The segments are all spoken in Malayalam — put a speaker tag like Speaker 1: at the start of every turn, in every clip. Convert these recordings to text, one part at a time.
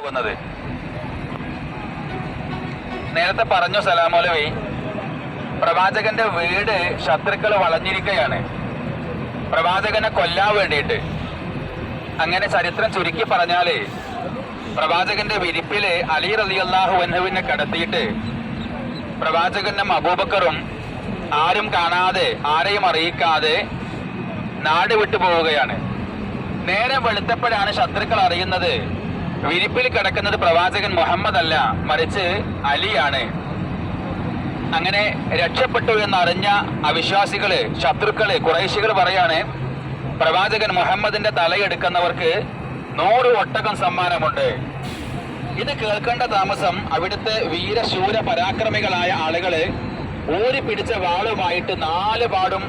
Speaker 1: പോകുന്നത്. നേരത്തെ പറഞ്ഞു സലാമൗലവി, പ്രവാചകന്റെ വീട് ശത്രുക്കൾ വളഞ്ഞിരിക്കുകയാണ് പ്രവാചകനെ കൊല്ലാൻ വേണ്ടിയിട്ട്. അങ്ങനെ ചരിത്രം ചുരുക്കി പറഞ്ഞാല് പ്രവാചകന്റെ വിരിപ്പില് അലി റളിയല്ലാഹു അൻഹുവിനെ കടത്തിയിട്ട് പ്രവാചകനും അബൂബക്കറും ആരും കാണാതെ ആരെയും അറിയിക്കാതെ നാട് വിട്ടു പോവുകയാണ്. നേരെ വെളുത്തപ്പോഴാണ് ശത്രുക്കൾ അറിയുന്നത് വിരിപ്പിൽ കിടക്കുന്നത് പ്രവാചകൻ മുഹമ്മദ് അല്ല, മറിച്ച് അലിയാണ്. അങ്ങനെ രക്ഷപ്പെട്ടു എന്നറിഞ്ഞ അവിശ്വാസികള്, ശത്രുക്കള്, ഖുറൈശികൾ പറയാണ്, പ്രവാചകൻ മുഹമ്മദിന്റെ തലയെടുക്കുന്നവർക്ക് 100 ഒട്ടകം സമ്മാനമുണ്ട്. ഇത് കേൾക്കേണ്ട താമസം അവിടുത്തെ വീരശൂര പരാക്രമികളായ ആളുകള് ഊരി പിടിച്ച വാളുമായിട്ട് 4 പാടും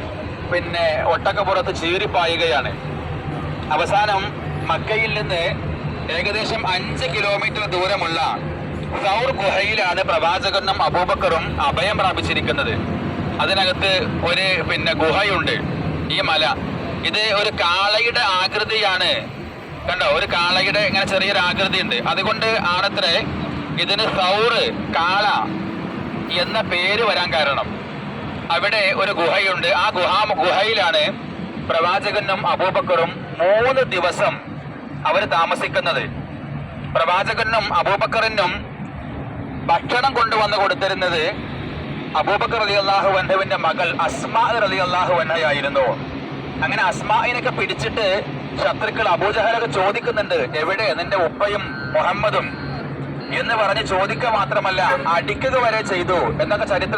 Speaker 1: ഒട്ടകപ്പുറത്ത് ചീറിപ്പായുകയാണ്. അവസാനം മക്കയിൽ നിന്ന് ഏകദേശം 5 കിലോമീറ്റർ ദൂരമുള്ള സൗർ ഗുഹയിലാണ് പ്രവാചകനും അബൂബക്കറും അഭയം പ്രാപിച്ചിരിക്കുന്നത്. അതിനകത്ത് ഒരു ഗുഹയുണ്ട്. ഈ മല ഇത് ഒരു കാളയുടെ ആകൃതിയാണ്. കണ്ടോ, ഒരു കാളയുടെ ഇങ്ങനെ ചെറിയൊരു ആകൃതി ഉണ്ട്. അതുകൊണ്ട് ആണത്രേ ഇതിന് സൗറ്, കാള എന്ന പേര് വരാൻ കാരണം. അവിടെ ഒരു ഗുഹയുണ്ട്. ആ ഗുഹയിലാണ് പ്രവാചകനും അബൂബക്കറും 3 ദിവസം അവർ താമസിക്കുന്നത്. പ്രവാചകനും അബൂബക്കറിനും ഭക്ഷണം കൊണ്ടുവന്ന് കൊടുത്തിരുന്നത് അബൂബക്കർ റളിയല്ലാഹു അൻഹുവിന്റെ മകൾ അസ്മാ റളിയല്ലാഹു അൻഹയായിരുന്നു. അങ്ങനെ അസ്മായിനൊക്കെ പിടിച്ചിട്ട് ശത്രുക്കൾ അബൂജഹലൊക്കെ ചോദിക്കുന്നുണ്ട്, എവിടെ നിന്റെ ഉപ്പയും മുഹമ്മദും എന്ന് പറഞ്ഞ് ചോദിക്കുക മാത്രമല്ല അടിക്കുക വരെ ചെയ്തു എന്നൊക്കെ ചരിത്രത്തിൽ